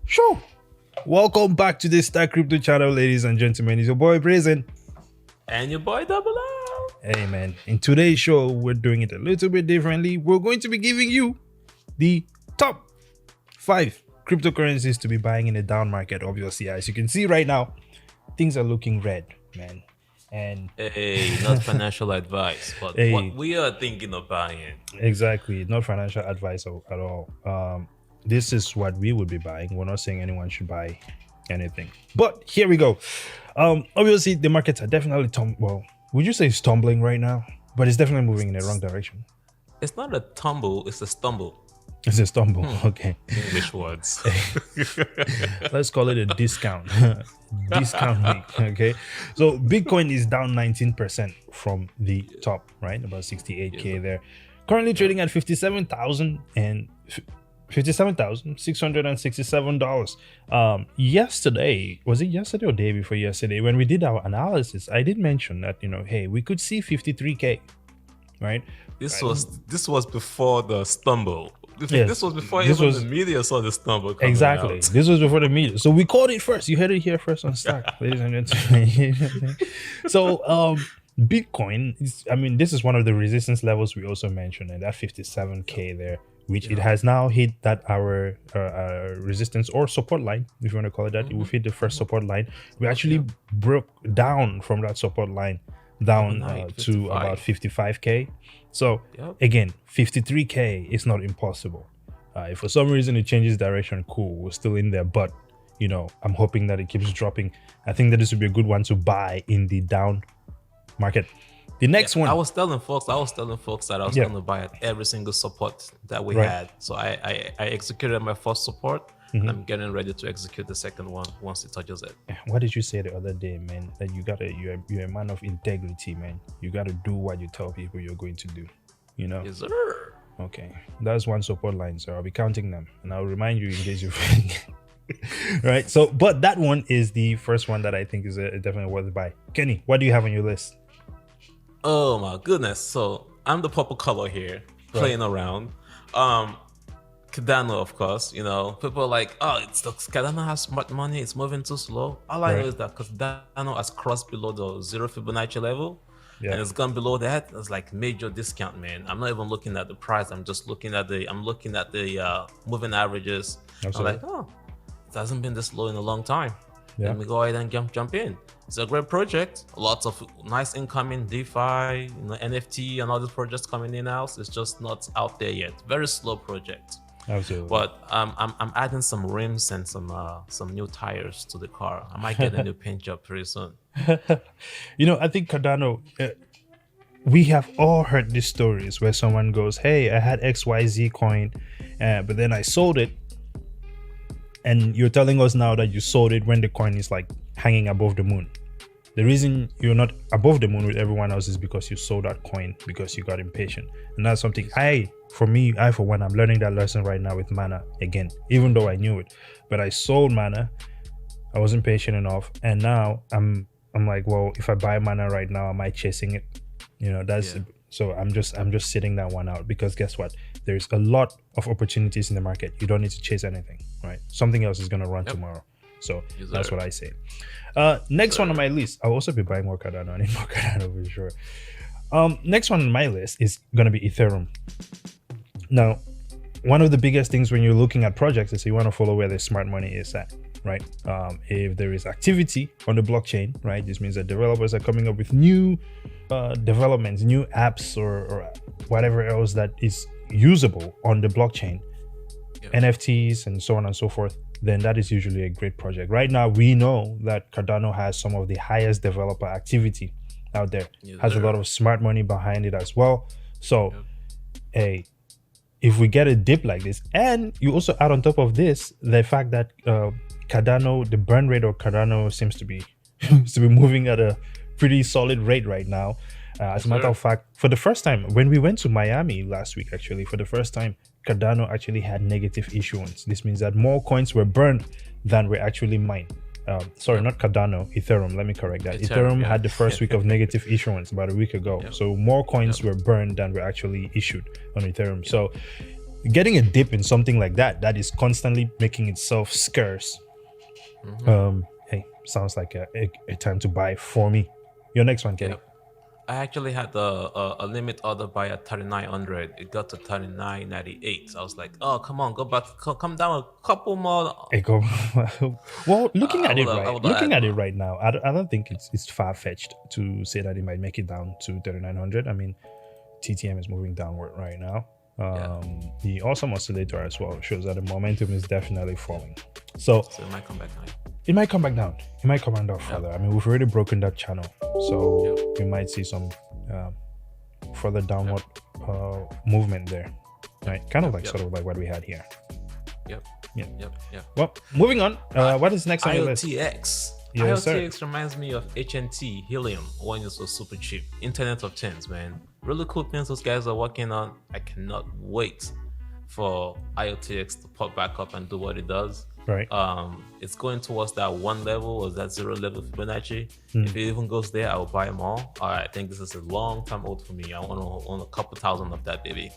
Sure. Welcome back to the Stack Crypto channel, ladies and gentlemen. It's your boy Brazen. And your boy Double O. Hey man, in today's show, we're doing it a little bit differently. We're going to be giving you the top 5 cryptocurrencies to be buying in the down market. Obviously, as you can see right now, things are looking red, man. And hey, not financial advice, but hey, what we are thinking of buying. Exactly, not financial advice at all. This is what we would be buying. We're not saying anyone should buy anything, but here we go. Obviously, the markets are definitely would you say stumbling right now? But it's definitely moving in the wrong direction. It's not a tumble, it's a stumble. It's a stumble. Okay. English words. Let's call it a discount. Discount week. Okay. So Bitcoin is down 19% from the top, right? About 68K there. Currently trading at $57,667. Yesterday, was it yesterday or day before yesterday, when we did our analysis, I did mention that, hey, we could see 53K, right? This was before the stumble. Yes. This was before the media saw the stumble coming exactly out. This was before the media, so we called it first. You heard it here first on Stack, ladies and gentlemen. So Bitcoin is, this is one of the resistance levels we also mentioned, and that 57K there, which it has now hit that our resistance or support line, if you want to call it that. We've hit the first support line. We actually broke down from that support line down to about 55K. So again, 53K is not impossible. If for some reason it changes direction, cool, we're still in there. But I'm hoping that it keeps dropping. I think that this would be a good one to buy in the down market. The next one, I was telling folks that I was going to buy at every single support that we had. So I executed my first support, and I'm getting ready to execute the second one once it touches it. What did you say the other day, man? That you're a man of integrity, man. You gotta do what you tell people you're going to do. Yes, sir. Okay, that's one support line, so I'll be counting them, and I'll remind you in case you forget. Right. So, but that one is the first one that I think is definitely worth the buy. Kenny, what do you have on your list? Oh my goodness. So I'm the purple color here, playing around. Cardano, of course, people are like, oh, Cardano has smart money, it's moving too slow. All I know is that Cardano has crossed below the 0 Fibonacci level, and it's gone below that. It's like major discount, man. I'm not even looking at the price. I'm just looking at the moving averages. Absolutely. I'm like, oh, it hasn't been this low in a long time. Let me go ahead and jump in. It's a great project. Lots of nice incoming DeFi, NFT, and all these projects coming in house. It's just not out there yet. Very slow project. Absolutely. But I'm adding some rims and some new tires to the car. I might get a new paint job pretty soon. I think Cardano, we have all heard these stories where someone goes, hey, I had XYZ coin, but then I sold it. And you're telling us now that you sold it when the coin is like hanging above the moon. The reason you're not above the moon with everyone else is because you sold that coin because you got impatient. And that's something for one, I'm learning that lesson right now with Mana again, even though I knew it. But I sold Mana, I wasn't patient enough, and now I'm like, well, if I buy Mana right now, am I chasing it? So I'm just sitting that one out, because guess what? There's a lot of opportunities in the market. You don't need to chase anything, right? Something else is gonna run tomorrow. So that's what I say. Next one on my list, I'll also be buying more Cardano. I need more Cardano for sure. Next one on my list is gonna be Ethereum. Now, one of the biggest things when you're looking at projects is you want to follow where the smart money is at, right? If there is activity on the blockchain, right, this means that developers are coming up with new developments, new apps, or whatever else that is usable on the blockchain, NFTs and so on and so forth, then that is usually a great project. Right now, we know that Cardano has some of the highest developer activity out there, has a lot of smart money behind it as well. So, hey, if we get a dip like this, and you also add on top of this the fact that Cardano, the burn rate of Cardano seems to be moving at a pretty solid rate right now. As a matter of fact, for the first time, when we went to Miami last week, actually, for the first time, Cardano actually had negative issuance. This means that more coins were burned than were actually mined. Sorry, not Cardano, Ethereum. Let me correct that. Ethereum, yeah. had the first week of negative issuance about a week ago. Yep. So more coins were burned than were actually issued on Ethereum. So getting a dip in something like that is constantly making itself scarce. Hey, sounds like a time to buy for me. Your next one, Kenny. Yep. I actually had a limit order buy at 3,900. It got to 3,998. I was like, oh, come on, go back, come down a couple more. Well, looking at it right now, I don't think it's far fetched to say that it might make it down to 3,900. I mean, TTM is moving downward right now. The awesome oscillator as well shows that the momentum is definitely falling. So it might come back high. It might come back down. It might come down further. I mean, we've already broken that channel, so we might see some further downward movement there, right? Kind of like sort of like what we had here. Yep. Well, moving on. What is next on the list? IOTX. Yes, IOTX reminds me of HNT, Helium, when it was super cheap. Internet of Things, man. Really cool things those guys are working on. I cannot wait for IOTX to pop back up and do what it does. Right. It's going towards that 1 level or that 0 level Fibonacci. If it even goes there, I will buy them all. I think this is a long-term hold for me. I want a couple thousand of that, baby.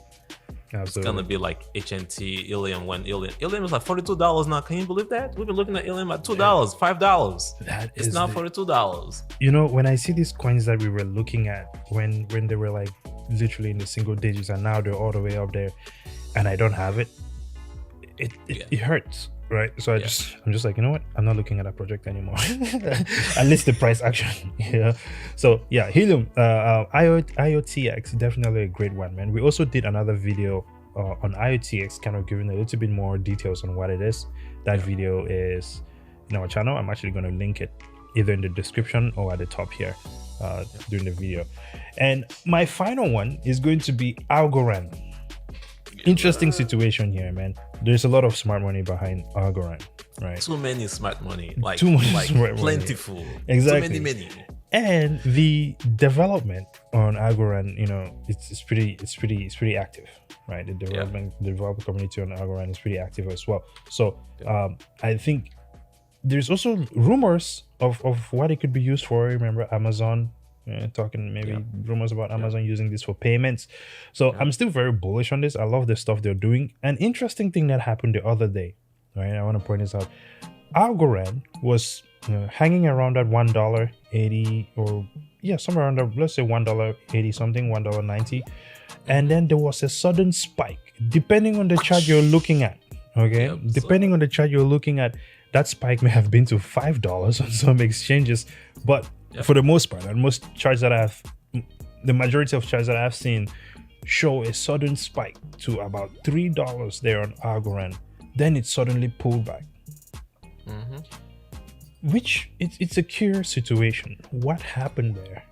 Absolutely. It's gonna be like HNT, Ilium. When Ilium is like $42 now. Can you believe that? We've been looking at Ilium at $2, $5. It's now $42. You know, when I see these coins that we were looking at when they were like literally in the single digits, and now they're all the way up there, and I don't have it, it hurts. Right, so I'm just like, you know what, I'm not looking at that project anymore. At least the price action. So Helium, IOTX, definitely a great one, man. We also did another video on IOTX, kind of giving a little bit more details on what it is. That video is in our channel. I'm actually going to link it either in the description or at the top here during the video. And my final one is going to be Algorand. Interesting situation here, man. There's a lot of smart money behind Algorand, right? Too many smart money, like plentiful. Money. Exactly. Too many. And the development on Algorand, you know, it's pretty active, right? The developer community on Algorand is pretty active as well. So I think there's also rumors of what it could be used for. Remember Amazon? Talking maybe rumors about Amazon using this for payments. So I'm still very bullish on this. I love the stuff they're doing. An interesting thing that happened the other day, right? I want to point this out. Algorand was hanging around at $1.80 or somewhere around there, let's say $1.80 something, $1.90. And then there was a sudden spike, depending on the chart you're looking at. Okay, depending on the chart you're looking at, that spike may have been to $5 on some exchanges, but for the most part, and most charts that the majority of charts that I've seen show a sudden spike to about $3 there on Algorand. Then it suddenly pulled back. Which it's a curious situation. What happened there?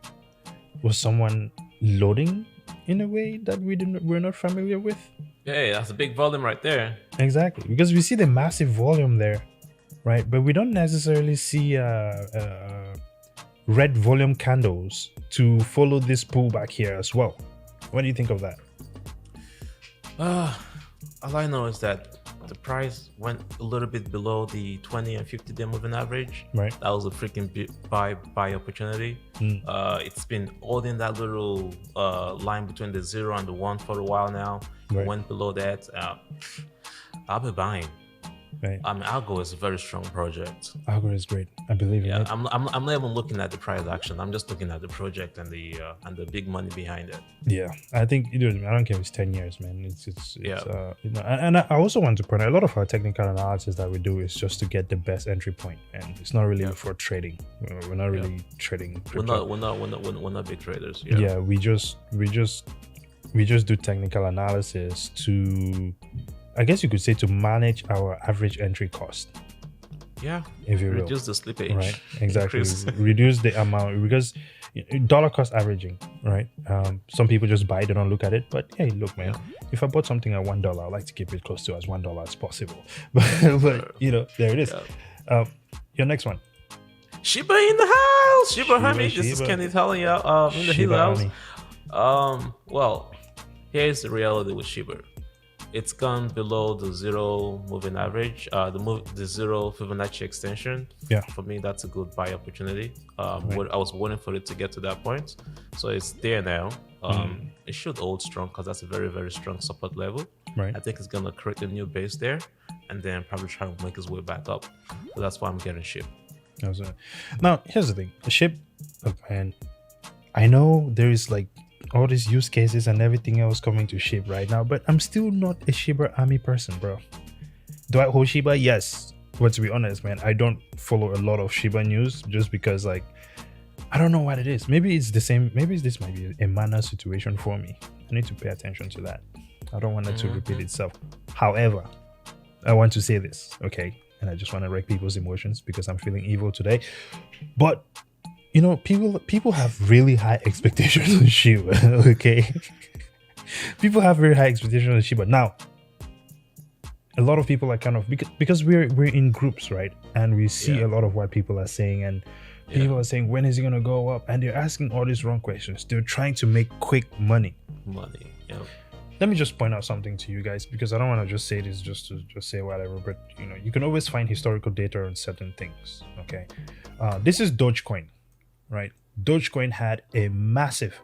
Was someone loading in a way that we're not familiar with? Yeah, that's a big volume right there. Exactly, because we see the massive volume there, right? But we don't necessarily see red volume candles to follow this pullback here as well. What do you think of that? All I know is that the price went a little bit below the 20 and 50-day moving average. Right. That was a freaking big buy opportunity. It's been holding that little line between the 0 and the 1 for a while now. Right. Went below that. I'll be buying. Right. I mean, Algo is a very strong project. Algo is great. I believe in it. I'm not even looking at the price action. I'm just looking at the project and the big money behind it. Yeah, I think I don't care if it's 10 years, man. It's you know, and I also want to point out a lot of our technical analysis that we do is just to get the best entry point, and it's not really for trading. We're not really trading crypto. We're not big traders. Yeah, we just do technical analysis to, I guess you could say, to manage our average entry cost. Yeah, if you reduce the slippage. Right, exactly. Reduce the amount, because dollar cost averaging, right? Some people just buy, they don't look at it. But hey, look, man, if I bought something at $1, I'd like to keep it close to as $1 as possible. But you know, there it is. Your next one. Shiba in the house. Shiba Honey. This is Kenny telling you in the Hill house. Well, here's the reality with Shiba. It's gone below the zero moving average, the zero Fibonacci extension. Yeah. For me, that's a good buy opportunity. I was waiting for it to get to that point, so it's there now. It should hold strong because that's a very, very strong support level. Right. I think it's gonna create a new base there, and then probably try to make its way back up. So that's why I'm getting SHIB. Now, here's the thing: the SHIB, and I know there is like all these use cases and everything else coming to SHIB right now, but I'm still not a Shiba army person, bro. Do I hold Shiba? Yes. But to be honest, man, I don't follow a lot of Shiba news just because, like, I don't know what it is. Maybe it's the same. Maybe this might be a mana situation for me. I need to pay attention to that. I don't want it to repeat itself. However, I want to say this, okay? And I just want to wreck people's emotions because I'm feeling evil today. But you know, people have really high expectations on Shiba, okay? People have very high expectations on Shiba. Now, a lot of people are kind of, because we're in groups, right? And we see a lot of what people are saying, and people are saying, when is it gonna go up? And they're asking all these wrong questions. They're trying to make quick money. Let me just point out something to you guys, because I don't want to just say this just to just say whatever, but you know, you can always find historical data on certain things, okay? This is Dogecoin, right? Dogecoin had a massive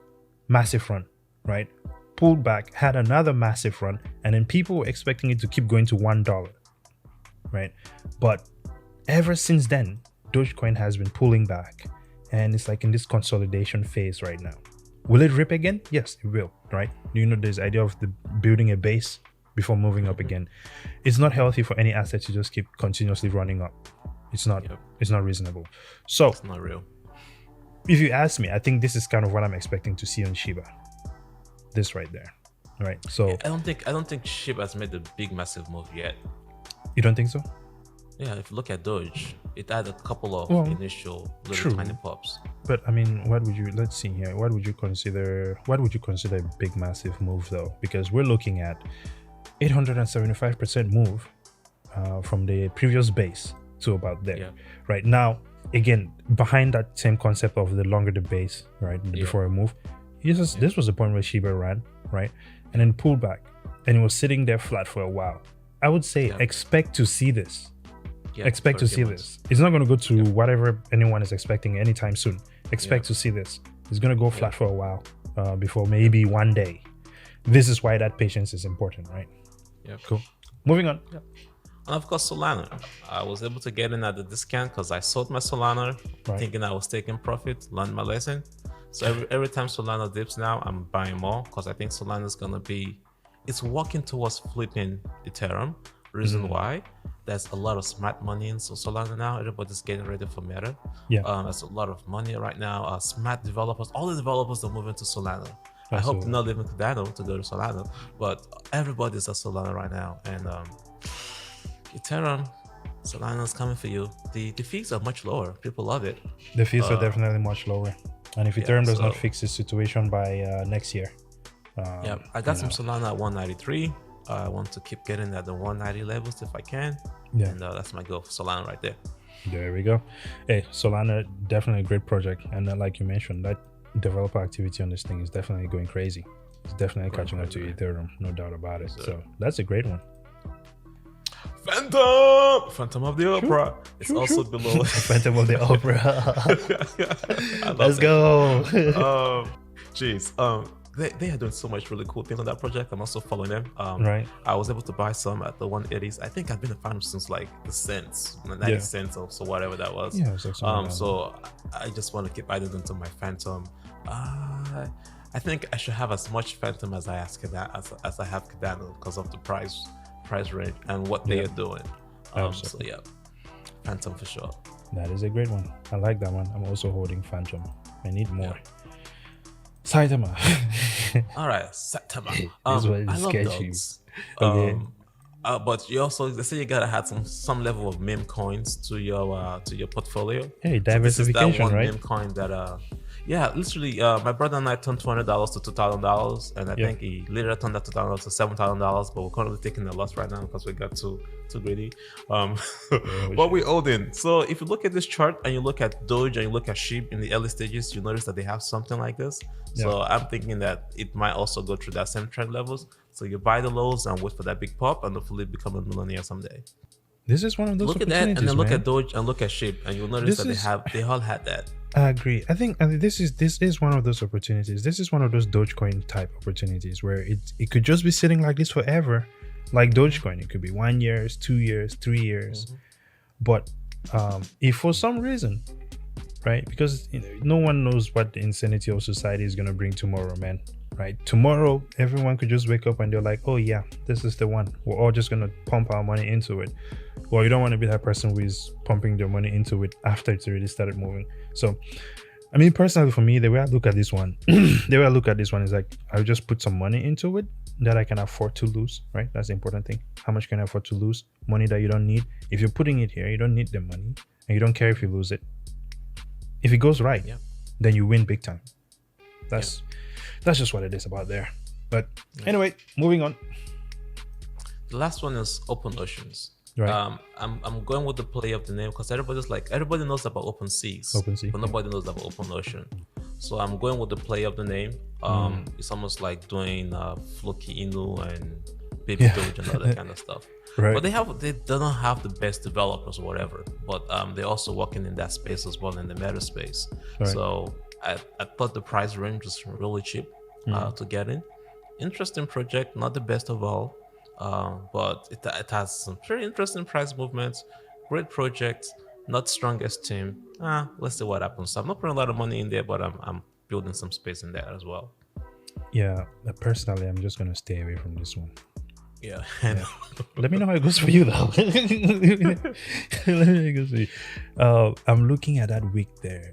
run, right? Pulled back, had another massive run, and then people were expecting it to keep going to $1, right? But ever since then, Dogecoin has been pulling back, and it's like in this consolidation phase right now. Will it rip again? Yes, it will, right? You know, there's idea of the building a base before moving up again. It's not healthy for any asset to just keep continuously running up. It's not. It's not reasonable. So it's not real. If you ask me, I think this is kind of what I'm expecting to see on Shiba. This right there, right? So I don't think SHIB has made a big massive move yet. You don't think so? Yeah, if you look at Doge, it had a couple of initial little tiny pops. But I mean, let's see here. What would you consider a big massive move though? Because we're looking at 875% move from the previous base to about there. Right now, again, behind that same concept of the longer the base, right, before a move, this was the point where Shiba ran, right, and then pulled back, and it was sitting there flat for a while. I would say expect to see this. Expect to see this. It's not going to go to whatever anyone is expecting anytime soon. Expect to see this. It's going to go flat for a while before maybe one day. This is why that patience is important, right? Cool. Moving on. And of course, Solana. I was able to get in at the discount because I sold my Solana thinking I was taking profit, learned my lesson. So every time Solana dips now, I'm buying more because I think Solana is going to be, it's working towards flipping Ethereum. Reason why, there's a lot of smart money in Solana now. Everybody's getting ready for Meta. There's a lot of money right now. Smart developers, all the developers are moving to Solana. I hope they're not leaving Cardano to go to Solana, but everybody's at Solana right now. And Ethereum, Solana's coming for you. The fees are much lower. People love it. The fees are definitely much lower. And if Ethereum does not fix its situation by next year. I got some Solana at 193. I want to keep getting at the 190 levels if I can. And that's my goal for Solana right there. There we go. Hey, Solana, definitely a great project. And like you mentioned, that developer activity on this thing is definitely going crazy. It's definitely catching up to Ethereum, no doubt about it. So that's a great one. Phantom of the Opera. It's also below. Phantom of the Opera. Let's go. They are doing so much really cool things on that project. I'm also following them. I was able to buy some at the 180s. I think I've been a fan since like the cents, 90 cents or so, whatever that was. So I just want to keep adding them to my Phantom. I think I should have as much Phantom as I have Cardano because of the price range and what they are doing. So Phantom for sure. That is a great one. I like that one. I'm also holding Phantom. I need more. Saitama. All right, Saitama. This one I is love sketchy. dogs. Okay. But you also, they say you gotta have some level of meme coins to your portfolio. Hey, diversification, so this is that one right? meme coin that Yeah, literally, my brother and I turned $200 to $2,000, and I Yeah. think he later turned that $2,000 to $7,000. But we're currently taking a loss right now because we got too greedy. What we holding? So if you look at this chart and you look at Doge and you look at SHIB in the early stages, you notice that they have something like this. So I'm thinking that it might also go through that same trend levels. So you buy the lows and wait for that big pop, and hopefully become a millionaire someday. This is one of those Look at that, opportunities, and then look man. at Doge and look at SHIB, and you'll notice that they all had that. I agree. I think this is one of those opportunities. This is one of those Dogecoin type opportunities where it could just be sitting like this forever, like Dogecoin. It could be 1 year, 2 years, 3 years. But if for some reason, right? Because no one knows what the insanity of society is gonna bring tomorrow, man. Right? Tomorrow, everyone could just wake up and they're like, "Oh yeah, this is the one. We're all just gonna pump our money into it." Well, you don't want to be that person who is pumping their money into it after it's already started moving. So, I mean, personally, for me, the way I look at this one, is like, I'll just put some money into it that I can afford to lose, right? That's the important thing. How much can I afford to lose? Money that you don't need. If you're putting it here, you don't need the money, and you don't care if you lose it. If it goes right, then you win big time. That's just what it is about there. But anyway, moving on. The last one is Open Oceans. Right. I'm going with the play of the name because everybody knows about OpenSea, but nobody knows about Open Ocean. So I'm going with the play of the name. It's almost like doing Floki Inu and Baby Doge and all that kind of stuff. Right. But they don't have the best developers or whatever. But they're also working in that space as well, in the meta space. Right. So I thought the price range was really cheap to get in. Interesting project, not the best of all. But it has some very interesting price movements, great project, not strongest team. Let's see what happens. So I'm not putting a lot of money in there, but I'm building some space in there as well. Yeah, personally, I'm just gonna stay away from this one. Yeah. Let me know how it goes for you, though. Let me know how it goes for you. I'm looking at that wick there.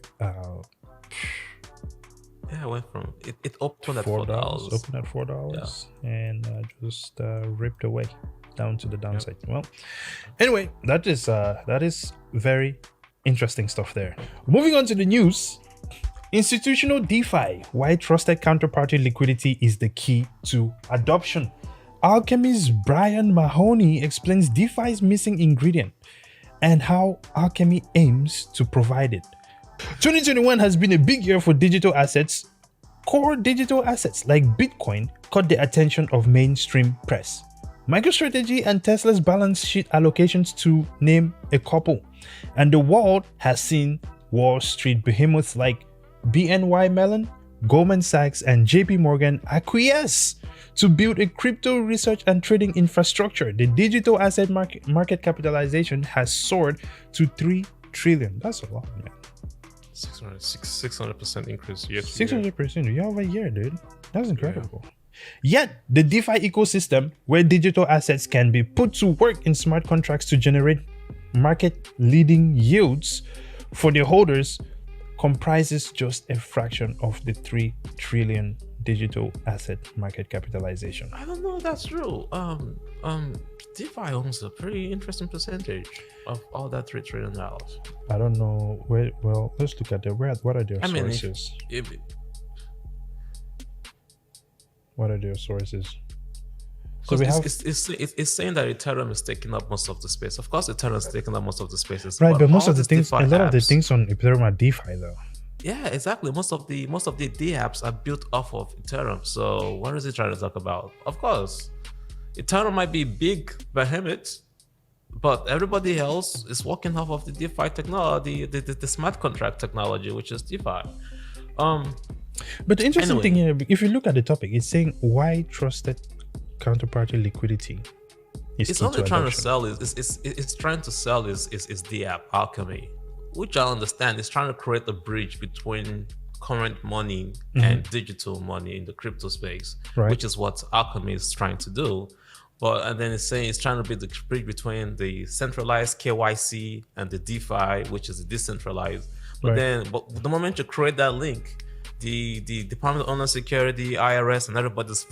Yeah, I went from it opened at $4. Opened at $4, and just ripped away down to the downside. Well, anyway, that is very interesting stuff there. Moving on to the news. Institutional DeFi, why trusted counterparty liquidity is the key to adoption. Alchemy's Brian Mahoney explains DeFi's missing ingredient and how Alchemy aims to provide it. 2021 has been a big year for digital assets. Core digital assets like Bitcoin caught the attention of mainstream press. MicroStrategy and Tesla's balance sheet allocations, to name a couple. And the world has seen Wall Street behemoths like BNY Mellon, Goldman Sachs, and JP Morgan acquiesce to build a crypto research and trading infrastructure. The digital asset market capitalization has soared to $3 trillion. That's a lot, man. 600% increase year to 600% year over year, dude. That's incredible. Yet, the DeFi ecosystem, where digital assets can be put to work in smart contracts to generate market-leading yields for their holders, comprises just a fraction of the $3 trillion digital asset market capitalization. I don't know if that's true. DeFi owns a pretty interesting percentage of all that $3 trillion. I don't know where. Well, let's look at what are their sources? What are their sources? So it's saying that Ethereum is taking up most of the space. Of course, Ethereum is taking up most of the spaces. Right, but most of the things, a lot of the things on Ethereum are DeFi, though. Yeah, exactly. Most of the D apps are built off of Ethereum. So what is he trying to talk about? Of course, Ethereum might be big behemoth, but everybody else is working off of the DeFi technology, the smart contract technology, which is DeFi. But the interesting thing here, if you look at the topic, it's saying why trusted counterparty liquidity is it's only trying to sell it's trying to sell is the app Alchemy, which I understand is trying to create a bridge between current money and digital money in the crypto space, which is what Alchemy is trying to do. And then it's saying it's trying to be the bridge between the centralized KYC and the DeFi, which is the decentralized. But the moment you create that link, the Department of Homeland Security, IRS, and everybody's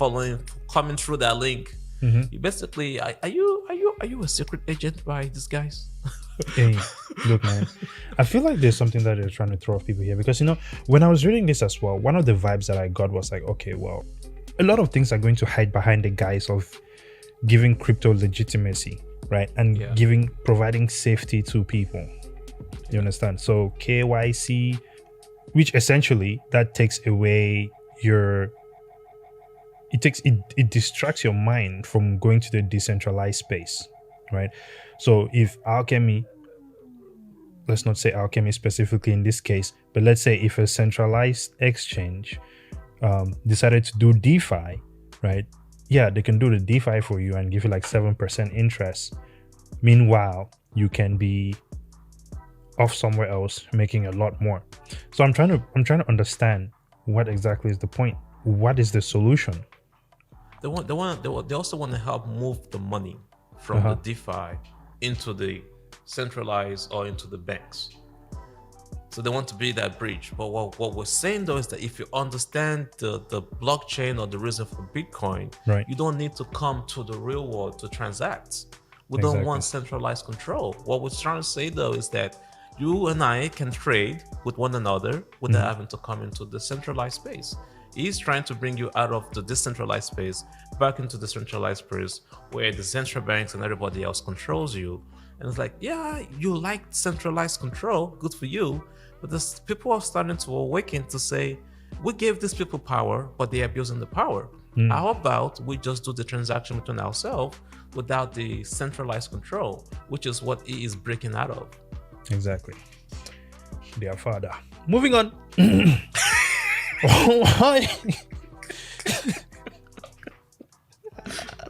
coming through that link. You basically, are you are you a secret agent by these guys? Hey, look, man, I feel like there's something that they're trying to throw off people here because, when I was reading this as well, one of the vibes that I got was like, okay, well, a lot of things are going to hide behind the guise of giving crypto legitimacy, right? And providing safety to people. You understand? So KYC, which essentially that takes away it distracts your mind from going to the decentralized space, right? So if Alchemy, let's not say Alchemy specifically in this case, but let's say if a centralized exchange decided to do DeFi, right? Yeah, they can do the DeFi for you and give you like 7% interest. Meanwhile, you can be off somewhere else making a lot more. So I'm trying to understand what exactly is the point. What is the solution? They also want to help move the money from the DeFi into the centralized or into the banks. So they want to be that bridge. But what we're saying though is that if you understand the blockchain or the reason for Bitcoin, right, you don't need to come to the real world to transact. We don't want centralized control. What we're trying to say though is that you and I can trade with one another without having to come into the centralized space. He's trying to bring you out of the decentralized space back into the centralized space where the central banks and everybody else controls you. And it's like, yeah, you like centralized control, good for you. But this, people are starting to awaken to say, we gave these people power, but they're abusing the power. How about we just do the transaction between ourselves without the centralized control, which is what he is breaking out of. Exactly. Their father. Moving on.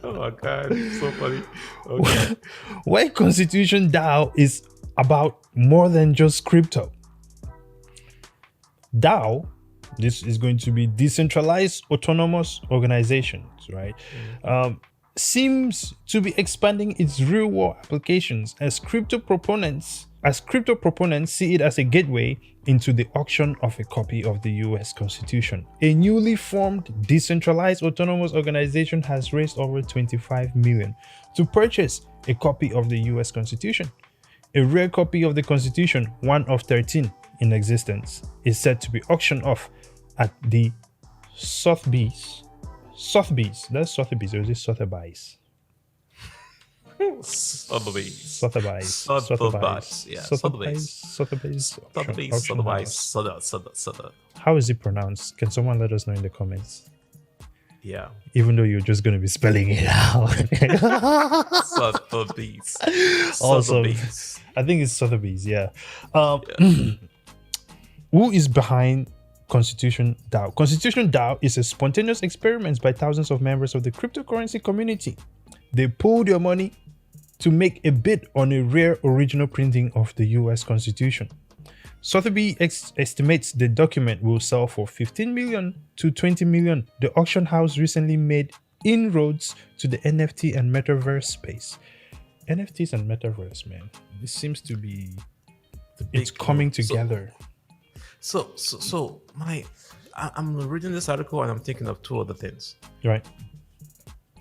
Oh my god, so funny. Okay. Why Constitution DAO is about more than just crypto. DAO, this is going to be decentralized autonomous organizations, right? Seems to be expanding its real world applications as crypto proponents see it as a gateway into the auction of a copy of the US Constitution. A newly formed decentralized autonomous organization has raised over 25 million to purchase a copy of the US Constitution. A rare copy of the Constitution, one of 13 in existence, is set to be auctioned off at the Sotheby's. That's Sotheby's, or is it Sotheby's? Sotheby's. Yeah. Sotheby's. How is it pronounced? Can someone let us know in the comments? Yeah. Even though you're just going to be spelling it out. Sotheby's. Awesome. I think it's Sotheby's, yeah. Who is behind Constitution DAO? Constitution DAO is a spontaneous experiment by thousands of members of the cryptocurrency community. They pooled your money to make a bid on a rare original printing of the US Constitution. Sotheby's estimates the document will sell for 15 million to 20 million. The auction house recently made inroads to the NFT and metaverse space. NFTs and metaverse, man. This seems to be it's coming together. I'm reading this article and I'm thinking of two other things. Right.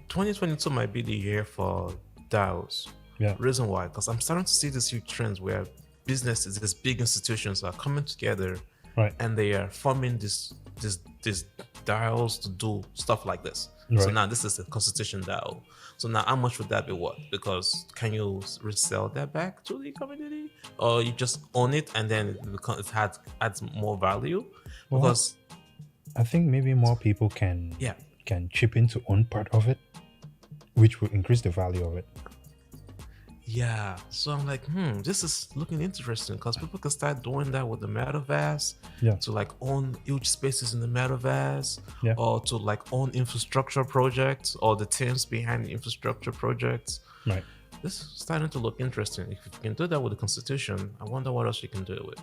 2022 might be the year for DAOs. Yeah. Reason why? Because I'm starting to see these huge trends where businesses, these big institutions are coming together, right, and they are forming these DAOs to do stuff like this. Right. So now this is a Constitution DAO. So now how much would that be worth? Because can you resell that back to the community, or you just own it and then it adds more value? Because I think maybe more people can chip in to own part of it, which will increase the value of it. Yeah, so I'm like, this is looking interesting because people can start doing that with the metaverse, to like own huge spaces in the metaverse, or to like own infrastructure projects or the teams behind the infrastructure projects. Right. This is starting to look interesting. If you can do that with the Constitution, I wonder what else you can do with.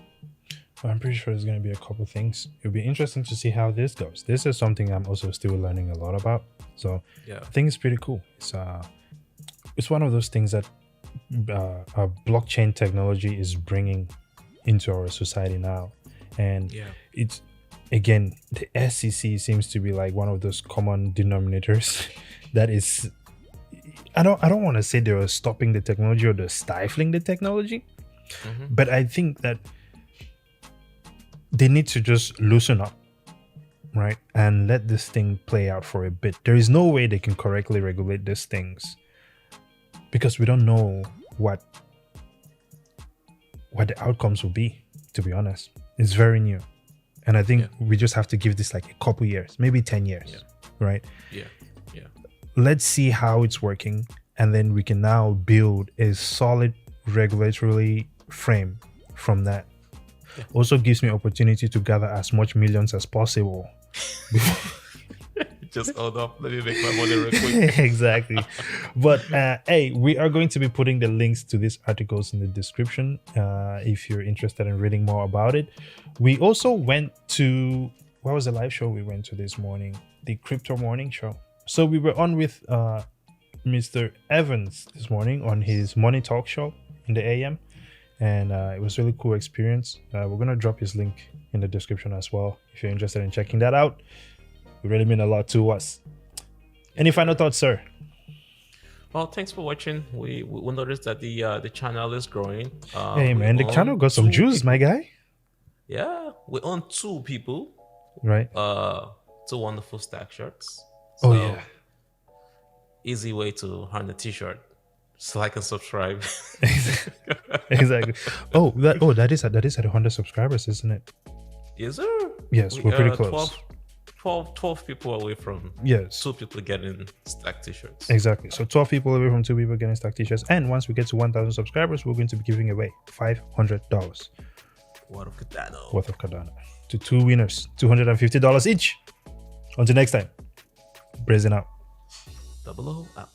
Well, I'm pretty sure there's going to be a couple things. It'll be interesting to see how this goes. This is something I'm also still learning a lot about. So I think it's pretty cool. It's one of those things that blockchain technology is bringing into our society now, and it's again the SEC seems to be like one of those common denominators that is I don't want to say they were stopping the technology or they're stifling the technology, but I think that they need to just loosen up, right, and let this thing play out for a bit. There is no way they can correctly regulate these things because we don't know what the outcomes will be. To be honest, it's very new, and I think we just have to give this like a couple years, maybe 10 years, right? Yeah. Let's see how it's working, and then we can now build a solid regulatory frame from that. Also gives me opportunity to gather as much millions as possible. Just hold up, let me make my money real quick. Exactly. But hey, we are going to be putting the links to these articles in the description if you're interested in reading more about it. We also went to, what was the live show we went to this morning? The Crypto Morning Show. So we were on with Mr. Evans this morning on his Money Talk show in the AM, and it was a really cool experience. We're gonna drop his link in the description as well if you're interested in checking that out. It really mean a lot to us. Any final thoughts, sir? Well, thanks for watching. We noticed that the channel is growing. Hey man, the channel got some juice, my guy. Yeah, we own 2 people. Right. 2 wonderful stack shirts. Oh So, yeah. Easy way to earn a t-shirt. So like and subscribe. Exactly. That is at 100 subscribers, isn't it? Yes, sir. Yes, we're pretty close. 12 people away from 2 people getting stack t-shirts. Exactly. So 12 people away from 2 people getting stack t-shirts. And once we get to 1,000 subscribers, we're going to be giving away $500 worth of Cardano to 2 winners, $250 each. Until next time, brazen out. 00 out.